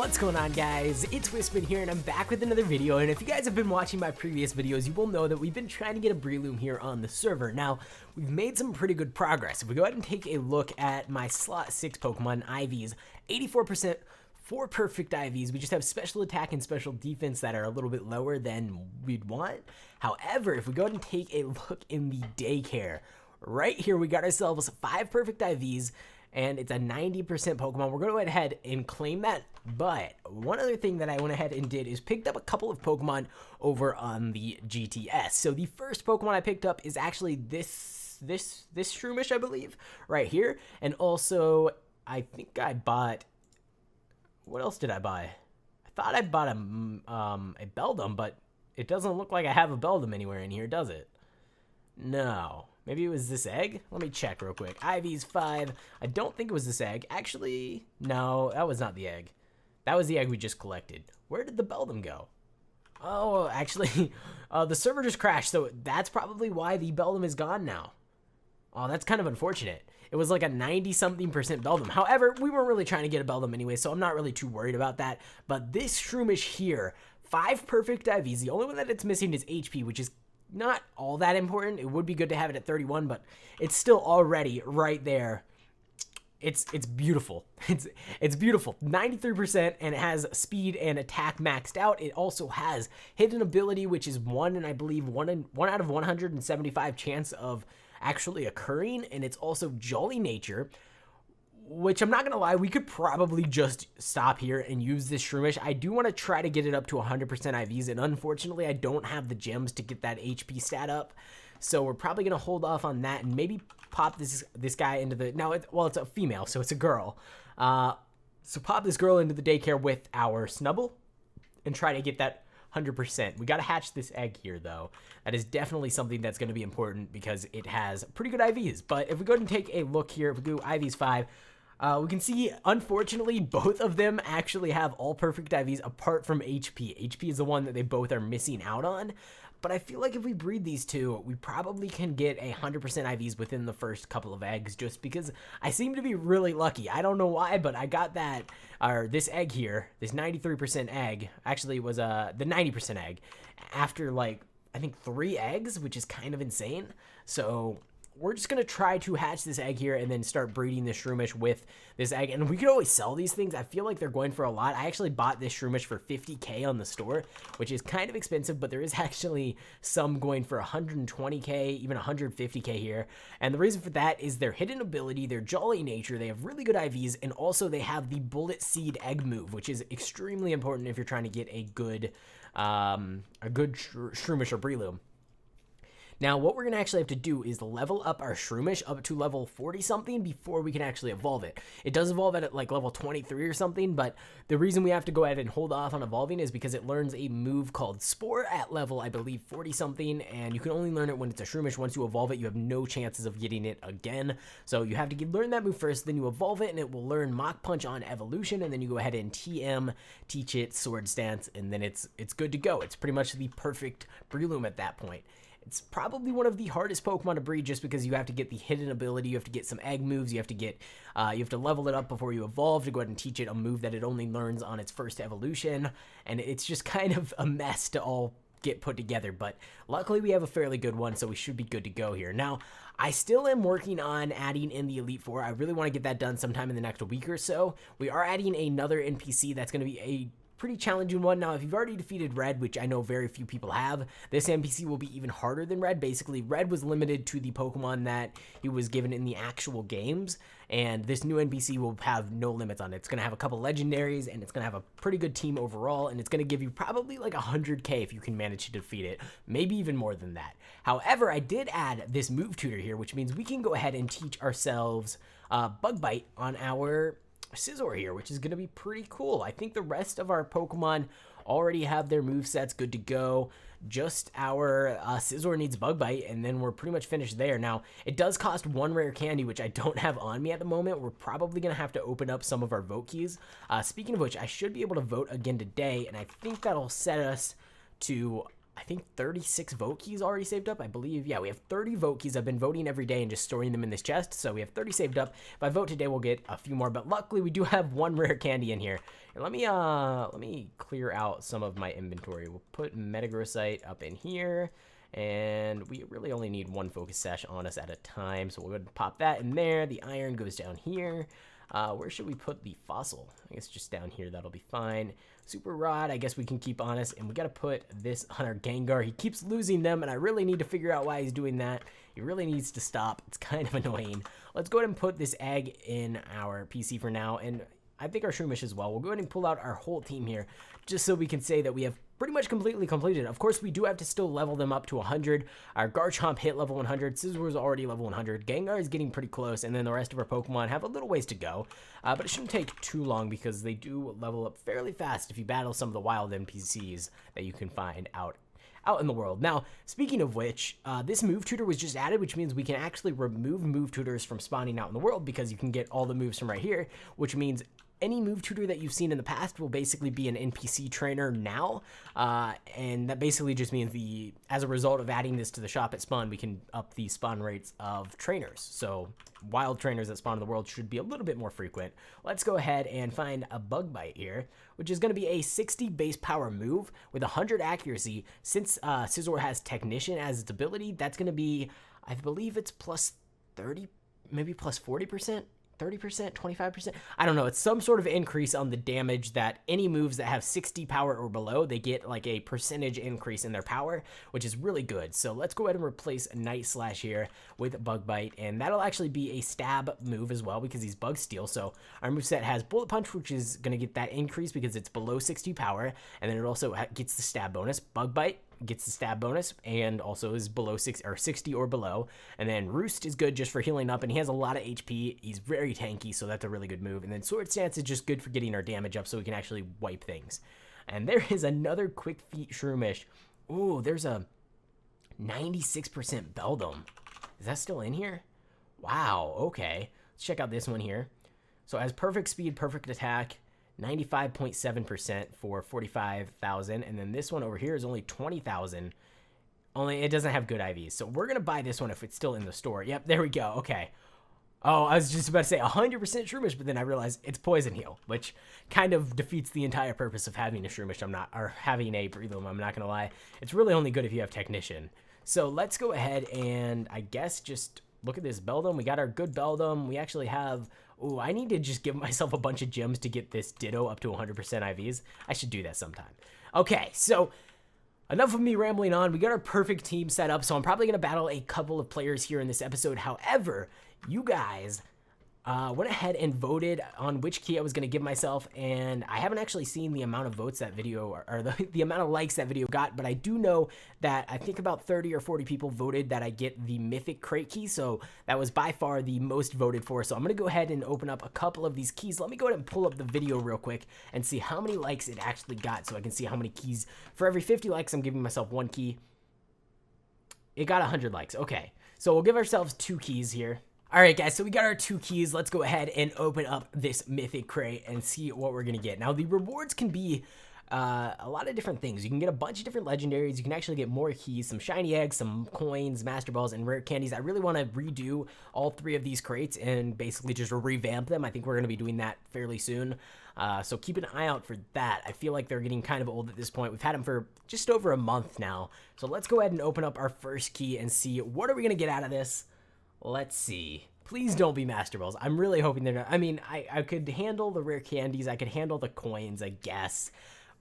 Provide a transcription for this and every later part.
What's going on, guys? It's Whispered here, and I'm back with another video. And if you guys have been watching my previous videos, you will know that we've been trying to get a Breloom here on the server. Now, we've made some pretty good progress. If we go ahead and take a look at my slot 6 Pokemon, IVs, 84%, 4 perfect IVs. We just have special attack and special defense that are a little bit lower than we'd want. However, if we go ahead and take a look in the daycare, right here we got ourselves 5 perfect IVs, and it's a 90% Pokemon. We're going to go ahead and claim that. But one other thing that I went ahead and did is picked up a couple of Pokemon over on the GTS. So the first Pokemon I picked up is actually this Shroomish, I believe, right here. And also, I think I bought, what else did I buy? I thought I bought a Beldum, but it doesn't look like I have a Beldum anywhere in here, does it? No. Maybe it was this egg? Let me check real quick. IV's 5. I don't think it was this egg. Actually, no, that was not the egg. That was the egg we just collected. Where did the Beldum go? Oh, actually, the server just crashed, so that's probably why the Beldum is gone now. Oh, that's kind of unfortunate. It was like a 90-something% Beldum. However, we weren't really trying to get a Beldum anyway, so I'm not really too worried about that. But this Shroomish here, 5 perfect IVs. The only one that it's missing is HP, which is not all that important. It would be good to have it at 31, but it's still already right there. It's beautiful. It's beautiful. 93%, and it has speed and attack maxed out. It also has hidden ability, which is one out of 175 chance of actually occurring, and it's also jolly nature, which I'm not gonna lie, we could probably just stop here and use this Shroomish. I do want to try to get it up to 100% IVs, and unfortunately I don't have the gems to get that HP stat up, so we're probably gonna hold off on that and maybe pop this guy into the, now it's a female, so it's a girl, so pop this girl into the daycare with our Snubble and try to get that 100%. We got to hatch this egg here, though. That is definitely something that's going to be important because it has pretty good IVs. But if we go ahead and take a look here, if we do IVs 5, we can see, unfortunately, both of them actually have all perfect IVs apart from HP. HP is the one that they both are missing out on. But I feel like if we breed these two, we probably can get 100% IVs within the first couple of eggs, just because I seem to be really lucky. I don't know why, but I got that, or this egg here, this 93% egg, actually was the 90% egg, after like, I think 3 eggs, which is kind of insane. So we're just going to try to hatch this egg here and then start breeding the Shroomish with this egg. And we could always sell these things. I feel like they're going for a lot. I actually bought this Shroomish for 50K on the store, which is kind of expensive, but there is actually some going for 120K, even 150K here. And the reason for that is their hidden ability, their jolly nature, they have really good IVs, and also they have the bullet seed egg move, which is extremely important if you're trying to get a good Shroomish or Breloom. Now, what we're going to actually have to do is level up our Shroomish up to level 40-something before we can actually evolve it. It does evolve at like level 23 or something, but the reason we have to go ahead and hold off on evolving is because it learns a move called Spore at level, I believe, 40-something, and you can only learn it when it's a Shroomish. Once you evolve it, you have no chances of getting it again. So you have to learn that move first, then you evolve it, and it will learn Mach Punch on evolution, and then you go ahead and TM, teach it Sword Stance, and then it's good to go. It's pretty much the perfect Breloom at that point. It's probably one of the hardest Pokemon to breed just because you have to get the hidden ability, you have to get some egg moves, you have to level it up before you evolve to go ahead and teach it a move that it only learns on its first evolution, and it's just kind of a mess to all get put together, but luckily we have a fairly good one, so we should be good to go here. Now, I still am working on adding in the Elite Four. I really want to get that done sometime in the next week or so. We are adding another NPC that's going to be a pretty challenging one. Now, if you've already defeated Red, which I know very few people have, this NPC will be even harder than Red. Basically, Red was limited to the Pokemon that he was given in the actual games, and this new NPC will have no limits on it. It's going to have a couple legendaries, and it's going to have a pretty good team overall, and it's going to give you probably like 100K if you can manage to defeat it, maybe even more than that. However, I did add this move tutor here, which means we can go ahead and teach ourselves Bug Bite on our Scizor here, which is going to be pretty cool. I think the rest of our Pokemon already have their movesets good to go. Just our Scizor needs Bug Bite, and then we're pretty much finished there. Now, it does cost 1 rare candy, which I don't have on me at the moment. We're probably going to have to open up some of our vote keys. Speaking of which, I should be able to vote again today, and I think that'll set us to I think 36 vote keys already saved up, I believe. Yeah, we have 30 vote keys. I've been voting every day and just storing them in this chest, so we have 30 saved up. If I vote today, we'll get a few more, but luckily we do have one rare candy in here. And let me clear out some of my inventory. We'll put Metagrossite up in here, and we really only need one focus sash on us at a time, so we'll go ahead and pop that in there. The iron goes down here. Where should we put the fossil? I guess just down here, that'll be fine. Super rod, I guess we can keep on us, and we gotta put this on our Gengar. He keeps losing them, and I really need to figure out why he's doing that. He really needs to stop. It's kind of annoying. Let's go ahead and put this egg in our PC for now, and I think our Shroomish as well. We'll go ahead and pull out our whole team here, just so we can say that we have pretty much completely completed. Of course, we do have to still level them up to 100. Our Garchomp hit level 100. Scizor's already level 100. Gengar is getting pretty close, and then the rest of our Pokemon have a little ways to go. But it shouldn't take too long because they do level up fairly fast if you battle some of the wild NPCs that you can find out in the world. Now, speaking of which, this move tutor was just added, which means we can actually remove move tutors from spawning out in the world because you can get all the moves from right here, which means any move tutor that you've seen in the past will basically be an NPC trainer now, and that basically just means as a result of adding this to the shop at spawn, we can up the spawn rates of trainers. So wild trainers that spawn in the world should be a little bit more frequent. Let's go ahead and find a Bug Bite here, which is going to be a 60 base power move with 100 accuracy. Since Scizor has Technician as its ability, that's going to be, I believe it's plus 30, maybe plus 40%. 30%, 25%, I don't know. It's some sort of increase on the damage that any moves that have 60 power or below, they get like a percentage increase in their power, which is really good. So let's go ahead and replace Night Slash here with Bug Bite, and that'll actually be a stab move as well because he's Bug Steel. So our moveset has Bullet Punch, which is going to get that increase because it's below 60 power, and then it also gets the stab bonus. Bug Bite gets the stab bonus and also is below 60 or below, and then Roost is good just for healing up, and he has a lot of HP. He's very tanky, so that's a really good move. And then Sword Stance is just good for getting our damage up so we can actually wipe things. And there is another Quick Feet Shroomish. Ooh, there's a 96% Beldum. Is that still in here? Wow, okay. Let's check out this one here. So it has perfect speed, perfect attack, 95.7% for 45,000, and then this one over here is only 20,000. Only it doesn't have good IVs, so we're gonna buy this one if it's still in the store. Yep, there we go. Okay. Oh, I was just about to say 100% Shroomish, but then I realized it's Poison Heal, which kind of defeats the entire purpose of having a Shroomish. Having a Breloom. I'm not gonna lie. It's really only good if you have Technician. So let's go ahead and I guess just look at this Beldum. We got our good Beldum. We actually have. Ooh, I need to just give myself a bunch of gems to get this Ditto up to 100% IVs. I should do that sometime. Okay, so enough of me rambling on. We got our perfect team set up, so I'm probably going to battle a couple of players here in this episode. However, you guys went ahead and voted on which key I was going to give myself, and I haven't actually seen the amount of votes that video, or the amount of likes that video got, but I do know that I think about 30 or 40 people voted that I get the Mythic Crate key, so that was by far the most voted for. So I'm going to go ahead and open up a couple of these keys. Let me go ahead and pull up the video real quick and see how many likes it actually got, so I can see how many keys. For every 50 likes, I'm giving myself one key. It got 100 likes. Okay, so we'll give ourselves 2 keys here. Alright guys, so we got our 2 keys. Let's go ahead and open up this Mythic Crate and see what we're going to get. Now, the rewards can be a lot of different things. You can get a bunch of different legendaries. You can actually get more keys, some shiny eggs, some coins, master balls, and rare candies. I really want to redo all 3 of these crates and basically just revamp them. I think we're going to be doing that fairly soon. So keep an eye out for that. I feel like they're getting kind of old at this point. We've had them for just over a month now. So let's go ahead and open up our first key and see what are we going to get out of this. Let's see. Please don't be Master Balls. I'm really hoping they're not. I mean, I could handle the rare candies. I could handle the coins, I guess.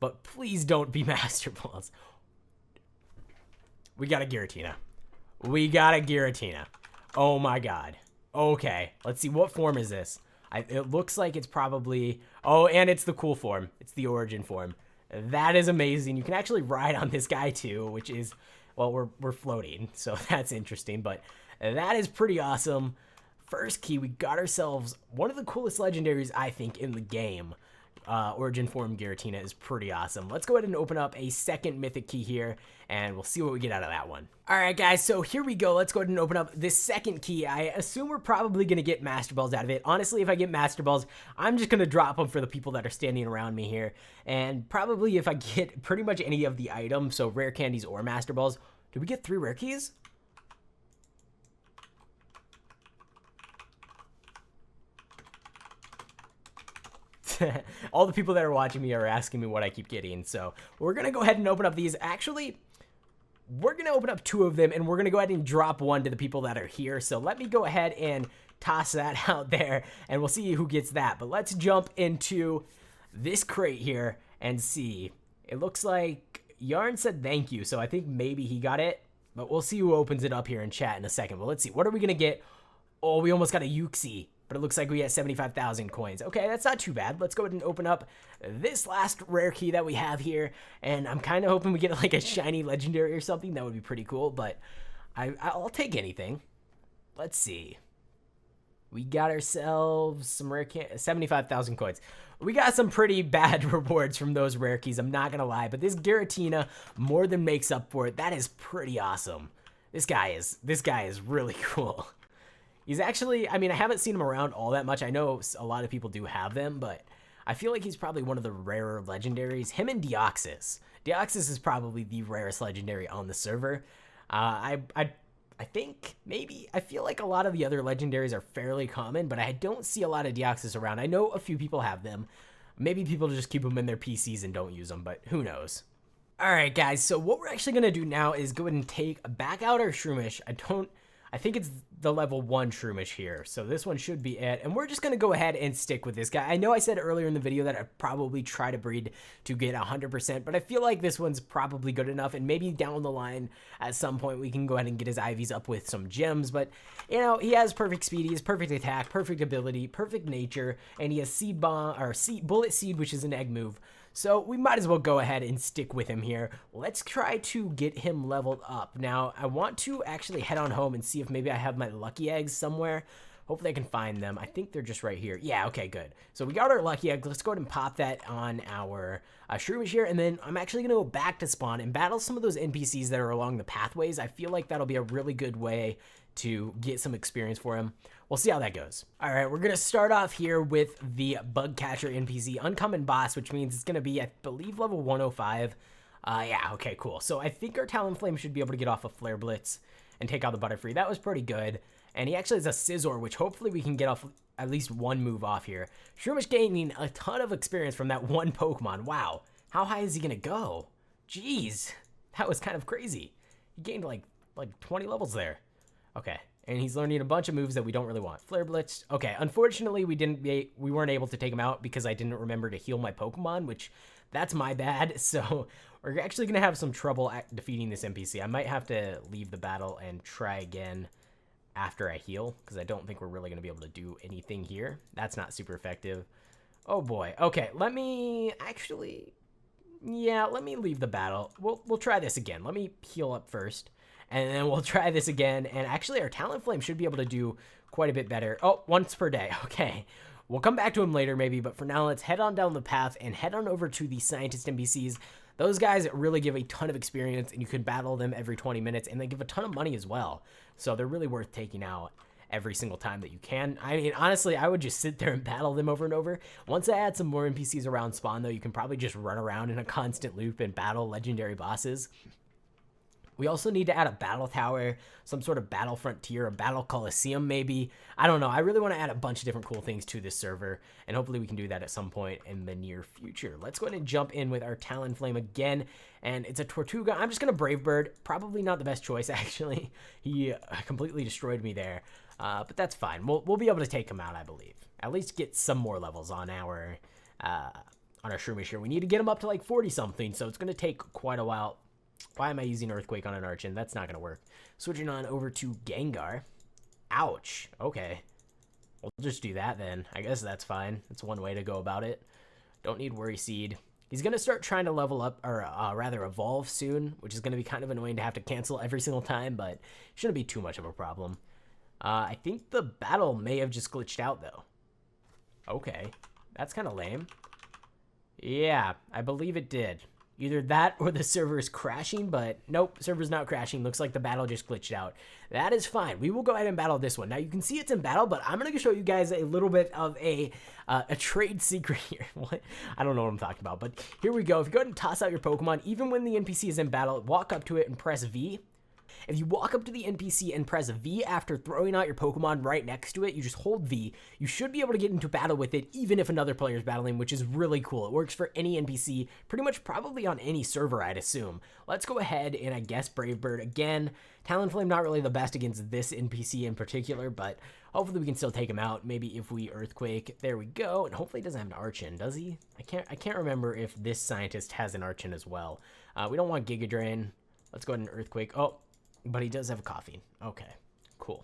But please don't be Master Balls. We got a Giratina. We got a Giratina. Oh my god. Okay. Let's see. What form is this? It looks like it's probably... Oh, and it's the cool form. It's the origin form. That is amazing. You can actually ride on this guy too, which is... Well, we're floating, so that's interesting. But... that is pretty awesome. First key, we got ourselves one of the coolest legendaries, I think, in the game. Origin Form Giratina is pretty awesome. Let's go ahead and open up a second mythic key here, and we'll see what we get out of that one. Alright guys, so here we go. Let's go ahead and open up this second key. I assume we're probably going to get Master Balls out of it. Honestly, if I get Master Balls, I'm just going to drop them for the people that are standing around me here. And probably if I get pretty much any of the items, so rare candies or Master Balls. Did we get 3 rare keys? All the people that are watching me are asking me what I keep getting, so we're gonna go ahead and open up these. Actually, we're gonna open up 2 of them, and we're gonna go ahead and drop 1 to the people that are here. So let me go ahead and toss that out there, and we'll see who gets that. But let's jump into this crate here and see. It looks like Yarn said thank you, so I think maybe he got it, but we'll see who opens it up here in chat in a second. But let's see, what are we gonna get? Oh, we almost got a Yuxi, but it looks like we got 75,000 coins. Okay, that's not too bad. Let's go ahead and open up this last rare key that we have here, and I'm kind of hoping we get like a shiny legendary or something. That would be pretty cool, but I'll take anything. Let's see. We got ourselves some rare 75,000 coins. We got some pretty bad rewards from those rare keys, I'm not gonna lie, but this Giratina more than makes up for it. That is pretty awesome. This guy is really cool. He's actually, I mean, I haven't seen him around all that much. I know a lot of people do have them, but I feel like he's probably one of the rarer legendaries. Him and Deoxys. Deoxys is probably the rarest legendary on the server. I think maybe, I feel like a lot of the other legendaries are fairly common, but I don't see a lot of Deoxys around. I know a few people have them. Maybe people just keep them in their PCs and don't use them, but who knows? Alright guys, so what we're actually going to do now is go ahead and take back out our Shroomish. I think it's the level 1 Shroomish here, so this one should be it, and we're just going to go ahead and stick with this guy. I know I said earlier in the video that I'd probably try to breed to get 100%, but I feel like this one's probably good enough, and maybe down the line at some point we can go ahead and get his IVs up with some gems, but, you know, he has perfect speed, he has perfect attack, perfect ability, perfect nature, and he has Seed Bomb, or Bullet Seed, which is an egg move. So we might as well go ahead and stick with him here. Let's try to get him leveled up. Now, I want to actually head on home and see if maybe I have my lucky eggs somewhere. Hopefully I can find them. I think they're just right here. Yeah, okay, good. So we got our lucky egg. Let's go ahead and pop that on our Shroomish here, and then I'm actually going to go back to spawn and battle some of those NPCs that are along the pathways. I feel like that'll be a really good way to get some experience for him. We'll see how that goes. All right, we're going to start off here with the Bug Catcher NPC, Uncommon Boss, which means it's going to be, I believe, level 105. Yeah, okay, cool. So I think our Talonflame should be able to get off a Flare Blitz and take out the Butterfree. That was pretty good. And he actually has a Scizor, which hopefully we can get off at least one move off here. Shroomish gaining a ton of experience from that one Pokemon. Wow. How high is he going to go? Jeez. That was kind of crazy. He gained like 20 levels there. Okay. And he's learning a bunch of moves that we don't really want. Flare Blitz. Okay. Unfortunately, we weren't able to take him out because I didn't remember to heal my Pokemon, which that's my bad. So we're actually going to have some trouble at defeating this NPC. I might have to leave the battle and try again after I heal, because I don't think we're really going to be able to do anything here. That's not super effective. Oh boy. Okay, let me actually, yeah, let me leave the battle. We'll try this again. Let me heal up first, and then we'll try this again. And actually, our Talonflame should be able to do quite a bit better. Oh, once per day. Okay. We'll come back to him later maybe, but for now, let's head on down the path and head on over to the Scientist NPCs. Those guys really give a ton of experience, and you can battle them every 20 minutes, and they give a ton of money as well. So they're really worth taking out every single time that you can. I mean, honestly, I would just sit there and battle them over and over. Once I add some more NPCs around spawn, though, you can probably just run around in a constant loop and battle legendary bosses. We also need to add a battle tower, some sort of battle frontier, a battle coliseum maybe. I don't know. I really want to add a bunch of different cool things to this server, and hopefully we can do that at some point in the near future. Let's go ahead and jump in with our Talonflame again, and it's a Tortuga. I'm just going to Brave Bird. Probably not the best choice, actually. He completely destroyed me there, but that's fine. We'll be able to take him out, I believe. At least get some more levels on our Shroomish here. We need to get him up to like 40-something, so it's going to take quite a while. Why am I using Earthquake on an Archon? That's not going to work. Switching on over to Gengar. Ouch. Okay. We'll just do that then. I guess that's fine. That's one way to go about it. Don't need Worry Seed. He's going to start trying to level up, or rather evolve soon, which is going to be kind of annoying to have to cancel every single time, but shouldn't be too much of a problem. I think the battle may have just glitched out, though. Okay. That's kind of lame. Yeah, I believe it did. Either that or the server is crashing, but nope, server's not crashing. Looks like the battle just glitched out. That is fine. We will go ahead and battle this one. Now you can see it's in battle, but I'm gonna show you guys a little bit of a trade secret here. What? I don't know what I'm talking about, but here we go. If you go ahead and toss out your Pokemon, even when the NPC is in battle, walk up to it and press V. If you walk up to the NPC and press V after throwing out your Pokemon right next to it, you just hold V, you should be able to get into battle with it even if another player is battling, which is really cool. It works for any NPC, pretty much probably on any server, I'd assume. Let's go ahead and I guess Brave Bird again. Talonflame not really the best against this NPC in particular, but hopefully we can still take him out. Maybe if we Earthquake, there we go. And hopefully he doesn't have an Archon, does he? I can't remember if this scientist has an Archon as well. We don't want Giga Drain. Let's go ahead and Earthquake. Oh, but he does have a Coughing. Okay, cool.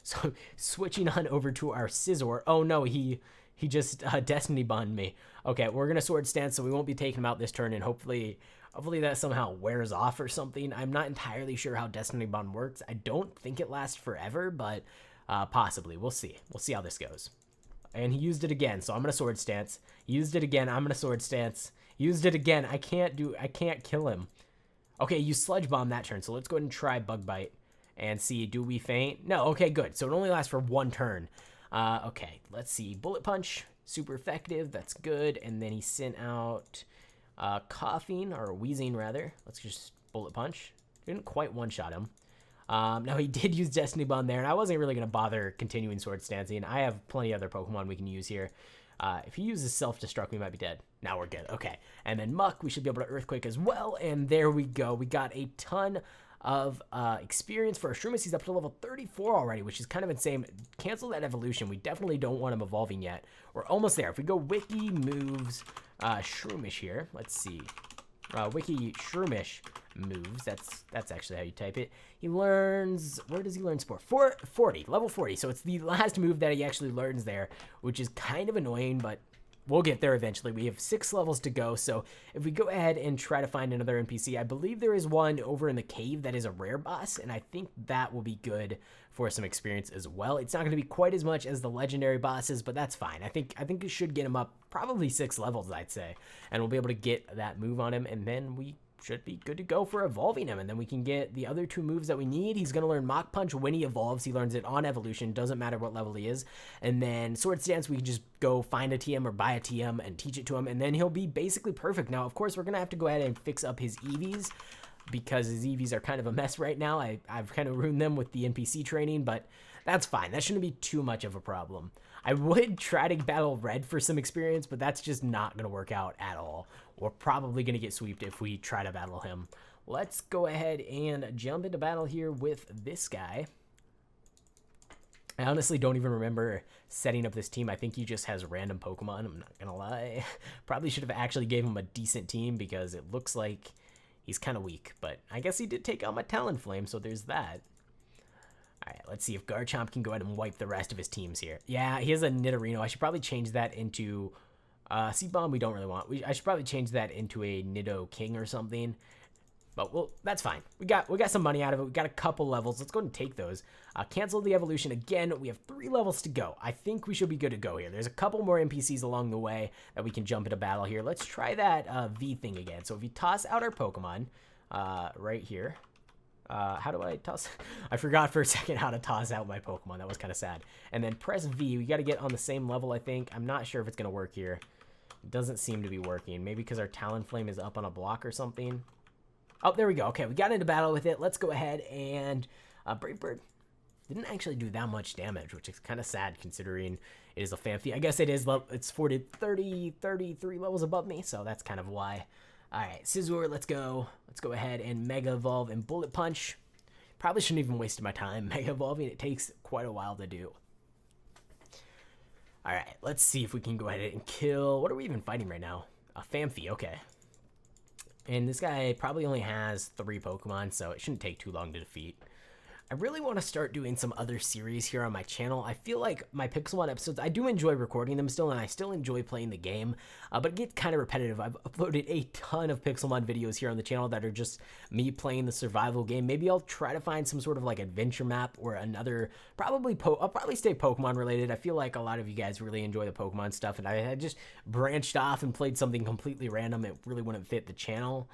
So switching on over to our Scizor. Oh no, he just Destiny Bond me. Okay, we're gonna Sword Stance, so we won't be taking him out this turn, and hopefully that somehow wears off or something. I'm not entirely sure how Destiny Bond works. I don't think it lasts forever, but possibly. We'll see. We'll see how this goes. And he used it again, so I'm gonna Sword Stance. He used it again. I'm gonna Sword Stance. He used it again. I can't kill him. Okay, you Sludge Bomb that turn, so let's go ahead and try Bug Bite and see, do we faint? No, okay, good. So it only lasts for one turn. Okay, let's see. Bullet Punch, super effective. That's good. And then he sent out Coughing, or Wheezing, rather. Let's just Bullet Punch. Didn't quite one-shot him. Now, he did use Destiny Bond there, and I wasn't really going to bother continuing Sword Stancing. I have plenty of other Pokemon we can use here. If he uses Self-Destruct, we might be dead. Now we're good. Okay. And then Muck, we should be able to Earthquake as well. And there we go. We got a ton of experience for our Shroomish. He's up to level 34 already, which is kind of insane. Cancel that evolution. We definitely don't want him evolving yet. We're almost there. If we go Wiki moves Shroomish here. Let's see. Wiki Shroomish moves. That's actually how you type it. He learns, where does he learn Sport? 40, level 40. So it's the last move that he actually learns there, which is kind of annoying, but we'll get there eventually. We have 6 levels to go, so if we go ahead and try to find another NPC, I believe there is one over in the cave that is a rare boss, and I think that will be good for some experience as well. It's not going to be quite as much as the legendary bosses, but that's fine. I think it should get him up probably 6 levels, I'd say, and we'll be able to get that move on him, and then we should be good to go for evolving him, and then we can get the other 2 moves that we need. He's going to learn Mach Punch when he evolves. He learns it on evolution, doesn't matter what level he is. And then Sword Stance, we can just go find a TM or buy a TM and teach it to him, and then he'll be basically perfect. Now, of course, we're going to have to go ahead and fix up his EVs, because his EVs are kind of a mess right now. I've kind of ruined them with the NPC training, but that's fine. That shouldn't be too much of a problem. I would try to battle Red for some experience, but that's just not going to work out at all. We're probably going to get sweeped if we try to battle him. Let's go ahead and jump into battle here with this guy. I honestly don't even remember setting up this team. I think he just has random Pokemon, I'm not going to lie. Probably should have actually gave him a decent team, because it looks like he's kind of weak. But I guess he did take out my Talonflame, so there's that. Alright, let's see if Garchomp can go ahead and wipe the rest of his teams here. Yeah, he has a Nidorino. I should probably change that into... Seed Bomb we don't really want. I should probably change that into a Nido King or something. But well, that's fine. We got some money out of it. We got a couple levels. Let's go ahead and take those. Cancel the evolution again. We have 3 levels to go. I think we should be good to go here. There's a couple more NPCs along the way that we can jump into battle here. Let's try that V thing again. So if you toss out our Pokemon right here. How do I toss? I forgot for a second how to toss out my Pokemon. That was kind of sad. And then press V. We got to get on the same level, I think. I'm not sure if it's going to work here. It doesn't seem to be working. Maybe because our Talonflame is up on a block or something. Oh, there we go. Okay, we got into battle with it. Let's go ahead and Brave Bird didn't actually do that much damage, which is kind of sad considering it is a Phanpy. I guess it is. It's 33 levels above me, so that's kind of why. All right, Scizor, let's go. Let's go ahead and Mega Evolve and Bullet Punch. Probably shouldn't even waste my time Mega Evolving. It takes quite a while to do. All right, let's see if we can go ahead and kill... What are we even fighting right now? A Phanpy, okay. And this guy probably only has 3 Pokemon, so it shouldn't take too long to defeat. I really want to start doing some other series here on my channel. I feel like my Pixelmon episodes, I do enjoy recording them still, and I still enjoy playing the game, but it gets kind of repetitive. I've uploaded a ton of Pixelmon videos here on the channel that are just me playing the survival game. Maybe I'll try to find some sort of like adventure map or another, I'll probably stay Pokemon related. I feel like a lot of you guys really enjoy the Pokemon stuff, and I just branched off and played something completely random. It really wouldn't fit the channel.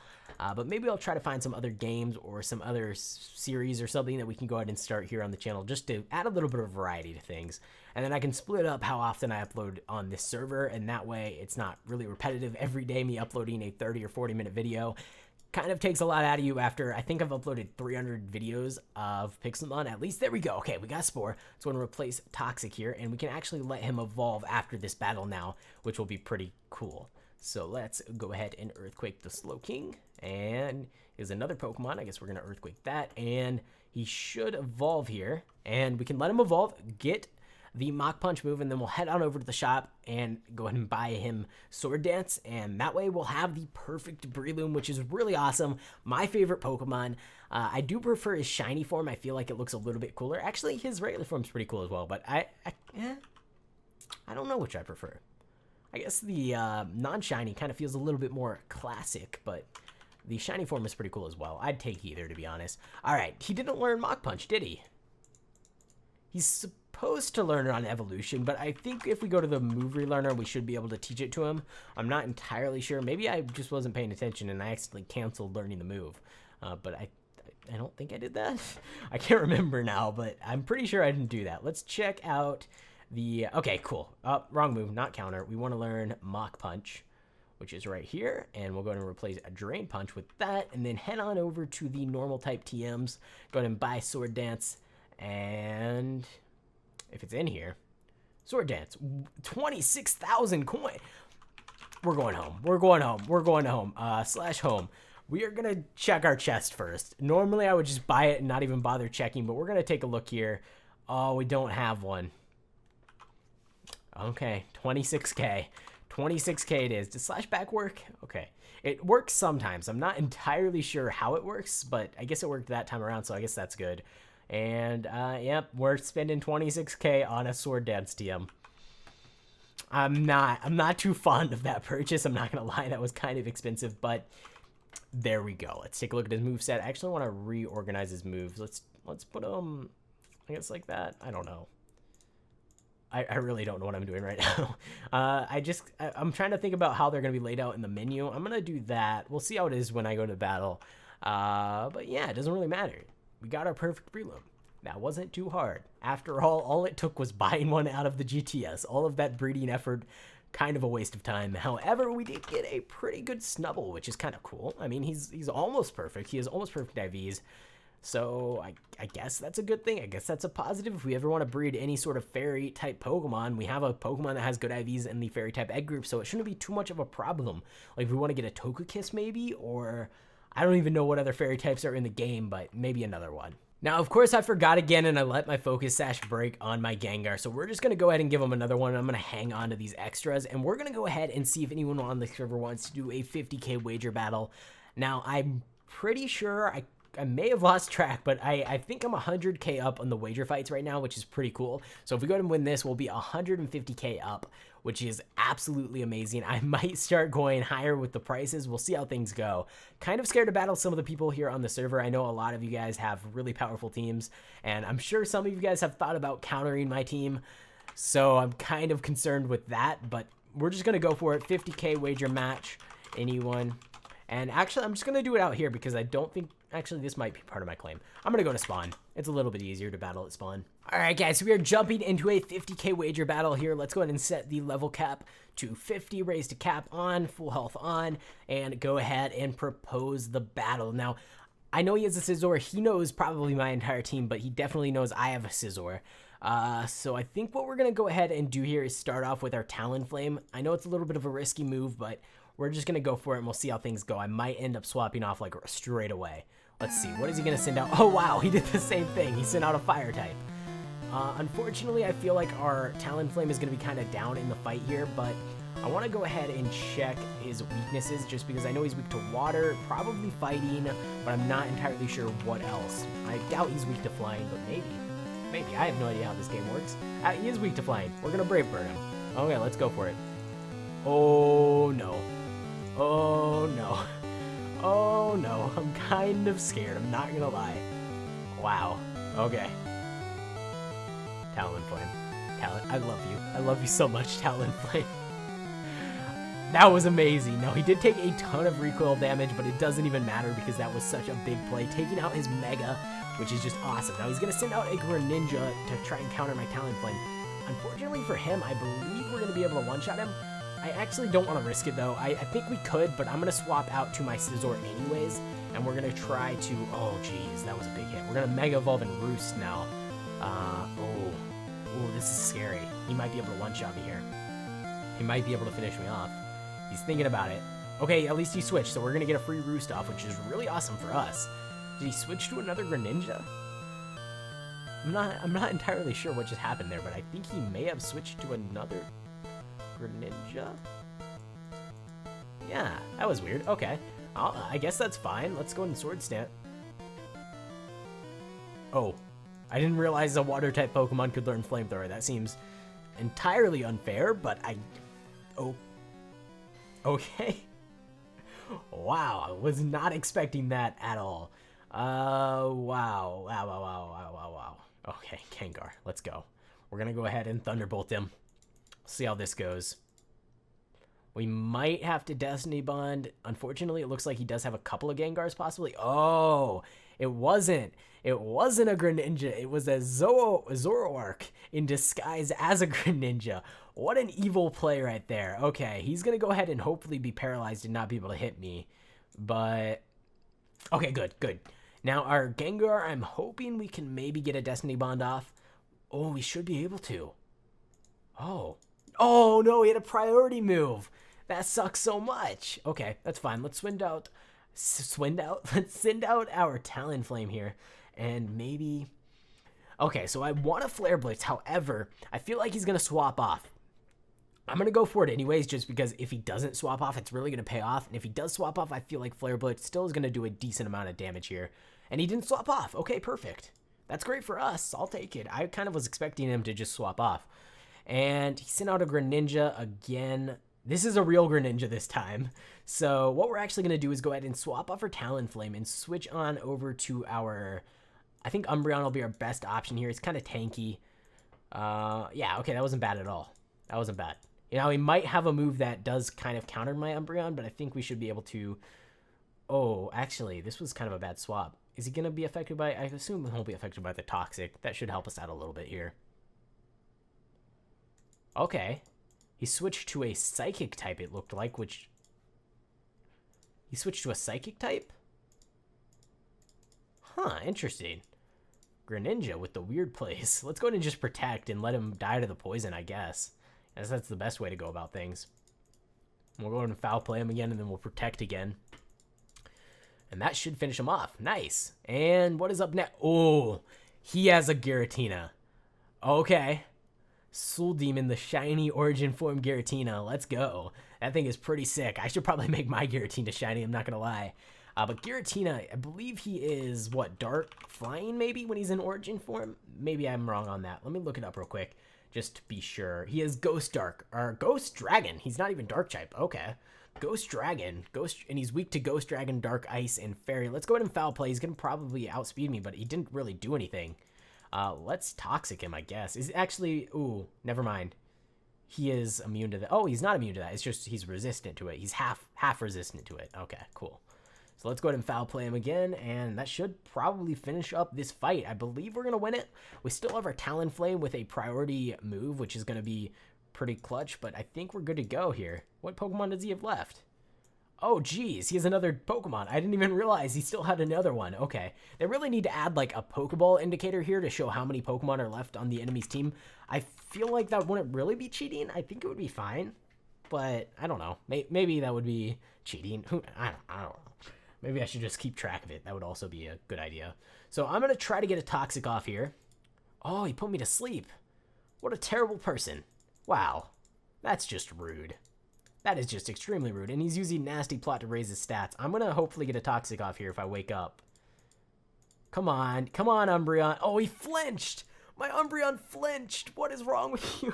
But maybe I'll try to find some other games or some other series or something that we can go ahead and start here on the channel just to add a little bit of variety to things. And then I can split up how often I upload on this server, and that way it's not really repetitive every day, me uploading a 30 or 40 minute video. Kind of takes a lot out of you after, I think I've uploaded 300 videos of Pixelmon, at least. There we go. Okay, we got Spore. So I'm going to replace Toxic here, and we can actually let him evolve after this battle now, which will be pretty cool. So let's go ahead and Earthquake the Slowking. And here's another Pokemon. I guess we're going to Earthquake that. And he should evolve here. And we can let him evolve, get the Mach Punch move, and then we'll head on over to the shop and go ahead and buy him Sword Dance. And that way we'll have the perfect Breloom, which is really awesome. My favorite Pokemon. I do prefer his shiny form. I feel like it looks a little bit cooler. Actually, his regular form's pretty cool as well. But I don't know which I prefer. I guess the non-shiny kind of feels a little bit more classic, but the shiny form is pretty cool as well. I'd take either, to be honest. All right, he didn't learn Mach Punch, did he? He's supposed to learn it on evolution, but I think if we go to the move relearner, we should be able to teach it to him. I'm not entirely sure. Maybe I just wasn't paying attention and I accidentally canceled learning the move. But I don't think I did that. I can't remember now, but I'm pretty sure I didn't do that. Let's check out the... Okay, cool. Wrong move, not counter. We want to learn Mach Punch, which is right here, and we'll go ahead and replace a Drain Punch with that, and then head on over to the normal type TMs, go ahead and buy Sword Dance, and if it's in here, Sword Dance, 26,000 coin. We're going home. We're going home. We're going home. /home. We are going to check our chest first. Normally, I would just buy it and not even bother checking, but we're going to take a look here. Oh, we don't have one. Okay, 26K. 26K it is. Does /back work? Okay. It works sometimes. I'm not entirely sure how it works, but I guess it worked that time around, so I guess that's good. And, yep, we're spending 26K on a Sword Dance TM. I'm not too fond of that purchase. I'm not going to lie. That was kind of expensive, but there we go. Let's take a look at his moveset. I actually want to reorganize his moves. Let's put him, I guess, like that. I don't know. I really don't know what I'm doing right now. I'm trying to think about how they're going to be laid out in the menu. I'm going to do that. We'll see how it is when I go to battle. But yeah, it doesn't really matter. We got our perfect Breloom. That wasn't too hard. After all it took was buying one out of the GTS. All of that breeding effort, kind of a waste of time. However, we did get a pretty good Snubble, which is kind of cool. I mean, he's almost perfect. He has almost perfect IVs. So I guess that's a good thing. I guess that's a positive. If we ever want to breed any sort of fairy type Pokemon, we have a Pokemon that has good IVs in the fairy type egg group, so it shouldn't be too much of a problem. Like if we want to get a Togekiss maybe, or I don't even know what other fairy types are in the game, but maybe another one. Now, of course, I forgot again, and I let my focus sash break on my Gengar, so we're just going to go ahead and give him another one. I'm going to hang on to these extras, and we're going to go ahead and see if anyone on the server wants to do a 50K wager battle. Now, I'm pretty sure I may have lost track, but I think I'm 100K up on the wager fights right now, which is pretty cool. So if we go ahead and win this, we'll be 150K up, which is absolutely amazing. I might start going higher with the prices. We'll see how things go. Kind of scared to battle some of the people here on the server. I know a lot of you guys have really powerful teams, and I'm sure some of you guys have thought about countering my team. So I'm kind of concerned with that, but we're just going to go for it. 50K wager match. Anyone? And actually, I'm just going to do it out here because I don't think... Actually, this might be part of my claim. I'm going to go to spawn. It's a little bit easier to battle at spawn. All right, guys, so we are jumping into a 50K wager battle here. Let's go ahead and set the level cap to 50, raise to cap on, full health on, and go ahead and propose the battle. Now, I know he has a Scizor. He knows probably my entire team, but he definitely knows I have a Scizor. So I think what we're going to go ahead and do here is start off with our Talonflame. I know it's a little bit of a risky move, but we're just going to go for it, and we'll see how things go. I might end up swapping off like straight away. Let's see. What is he going to send out? Oh, wow. He did the same thing. He sent out a fire type. Unfortunately, I feel like our Talonflame is going to be kind of down in the fight here, but I want to go ahead and check his weaknesses just because I know he's weak to water, probably fighting, but I'm not entirely sure what else. I doubt he's weak to flying, but maybe. Maybe. I have no idea how this game works. He is weak to flying. We're going to Brave Bird him. Okay, let's go for it. Oh, no. Oh, no. Oh, no. I'm kind of scared. I'm not going to lie. Wow. Okay. Talonflame. I love you. I love you so much, Talonflame. That was amazing. Now, he did take a ton of recoil damage, but it doesn't even matter because that was such a big play, taking out his Mega, which is just awesome. Now, he's going to send out a Greninja to try and counter my Talonflame. Unfortunately for him, I believe we're going to be able to one-shot him. I actually don't want to risk it, though. I think we could, but I'm going to swap out to my Scizor anyways, and we're going to try to... Oh, geez, that was a big hit. We're going to Mega Evolve and Roost now. Oh, this is scary. He might be able to one-shot me here. He might be able to finish me off. He's thinking about it. Okay, at least he switched, so we're going to get a free Roost off, which is really awesome for us. Did he switch to another Greninja? I'm not entirely sure what just happened there, but I think he may have switched to another Greninja. Yeah, that was weird. Okay, I guess that's fine. Let's go and Sword Stance. Oh, I didn't realize a Water-type Pokemon could learn Flamethrower. That seems entirely unfair, but Oh. Okay. Wow, I was not expecting that at all. Wow. Okay, Gengar, let's go. We're gonna go ahead and Thunderbolt him. See how this goes. We might have to Destiny Bond. Unfortunately, it looks like he does have a couple of Gengars, possibly. Oh, it wasn't a Greninja. It was a Zoroark in disguise as a Greninja. What an evil play right there. Okay, he's going to go ahead and hopefully be paralyzed and not be able to hit me. But, okay, good. Now, our Gengar, I'm hoping we can maybe get a Destiny Bond off. Oh, we should be able to. Oh, no, he had a priority move. That sucks so much. Okay, that's fine. Let's send out our Talonflame here. And maybe... Okay, so I want a Flare Blitz. However, I feel like he's going to swap off. I'm going to go for it anyways, just because if he doesn't swap off, it's really going to pay off. And if he does swap off, I feel like Flare Blitz still is going to do a decent amount of damage here. And he didn't swap off. Okay, perfect. That's great for us. I'll take it. I kind of was expecting him to just swap off. And he sent out a Greninja again. This is a real Greninja this time. So what we're actually going to do is go ahead and swap off our Talonflame and switch on over to our... I think Umbreon will be our best option here. It's kind of tanky. Yeah, okay, that wasn't bad at all. That wasn't bad. You know, he might have a move that does kind of counter my Umbreon, but I think we should be able to... Oh, actually, this was kind of a bad swap. Is he going to be affected by... I assume he won't be affected by the Toxic. That should help us out a little bit here. Okay. He switched to a Psychic type, it looked like, which... He switched to a Psychic type? Huh, interesting. Greninja with the weird plays. Let's go ahead and just Protect and let him die to the poison, I guess. As that's the best way to go about things. We'll go ahead and Foul Play him again, and then we'll Protect again. And that should finish him off. Nice. And what is up next? Oh, he has a Giratina. Okay. Soul Demon, the shiny origin form Giratina. Let's go. That thing is pretty sick. I should probably make my Giratina shiny, I'm not going to lie. But Giratina, I believe he is, what, Dark Flying maybe when he's in origin form? Maybe I'm wrong on that. Let me look it up real quick just to be sure. He is Ghost Dragon. He's not even Dark type. Okay. Ghost Dragon. And he's weak to Ghost Dragon, Dark Ice, and Fairy. Let's go ahead and Foul Play. He's going to probably outspeed me, but he didn't really do anything. Let's Toxic him, I guess. Is it actually... Ooh, never mind. He is immune to that. Oh, he's not immune to that. It's just he's resistant to it. He's half resistant to it. Okay, cool. So let's go ahead and Foul Play him again, and that should probably finish up this fight. I believe we're going to win it. We still have our Talonflame with a priority move, which is going to be pretty clutch, but I think we're good to go here. What Pokemon does he have left? Oh, geez, he has another Pokemon. I didn't even realize he still had another one. Okay, they really need to add like a Pokeball indicator here to show how many Pokemon are left on the enemy's team. I feel like that wouldn't really be cheating. I think it would be fine, but I don't know. Maybe that would be cheating. I don't know. Maybe I should just keep track of it. That would also be a good idea. So I'm going to try to get a Toxic off here. Oh, he put me to sleep. What a terrible person. Wow. That's just rude. That is just extremely rude. And he's using Nasty Plot to raise his stats. I'm going to hopefully get a Toxic off here if I wake up. Come on, Umbreon. Oh, he flinched. My Umbreon flinched. What is wrong with you?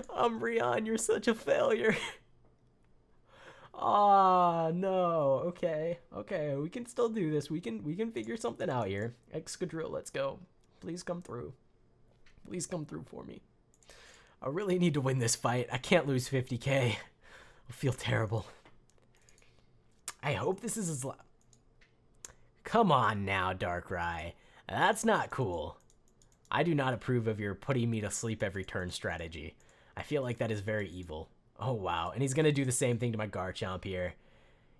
Umbreon, you're such a failure. Ah, no. Okay, we can still do this. We can figure something out here. Excadrill, let's go. Please come through. Please come through for me. I really need to win this fight. I can't lose 50k. I'll feel terrible. I hope this is his last. Come on now, Darkrai. That's not cool. I do not approve of your putting me to sleep every turn strategy. I feel like that is very evil. Oh, wow. And he's going to do the same thing to my Garchomp here.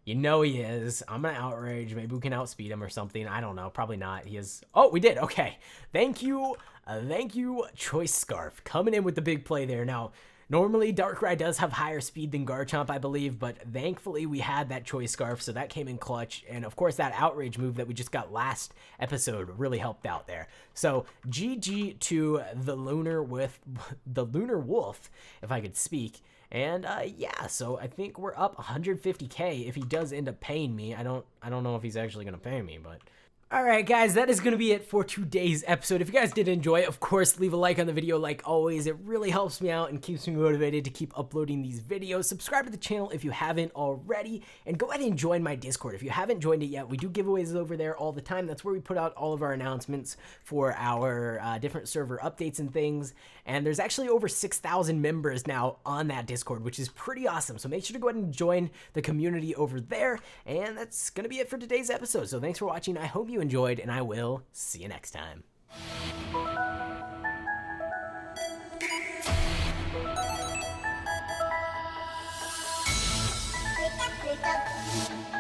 You know he is. I'm going to Outrage. Maybe we can outspeed him or something. I don't know. Probably not. He is... Oh, we did. Okay. Thank you. Thank you, Choice Scarf. Coming in with the big play there. Now, normally Darkrai does have higher speed than Garchomp, I believe, but thankfully we had that Choice Scarf, so that came in clutch. And of course, that Outrage move that we just got last episode really helped out there. So GG to the Lunar Wolf, if I could speak. And yeah, so I think we're up 150k if he does end up paying me. I don't know if he's actually gonna pay me, but alright guys, that is going to be it for today's episode. If you guys did enjoy it, of course, leave a like on the video like always. It really helps me out and keeps me motivated to keep uploading these videos. Subscribe to the channel if you haven't already, and go ahead and join my Discord. If you haven't joined it yet, we do giveaways over there all the time. That's where we put out all of our announcements for our different server updates and things. And there's actually over 6,000 members now on that Discord, which is pretty awesome. So make sure to go ahead and join the community over there. And that's going to be it for today's episode. So thanks for watching. I hope you enjoyed, and I will see you next time. Click up.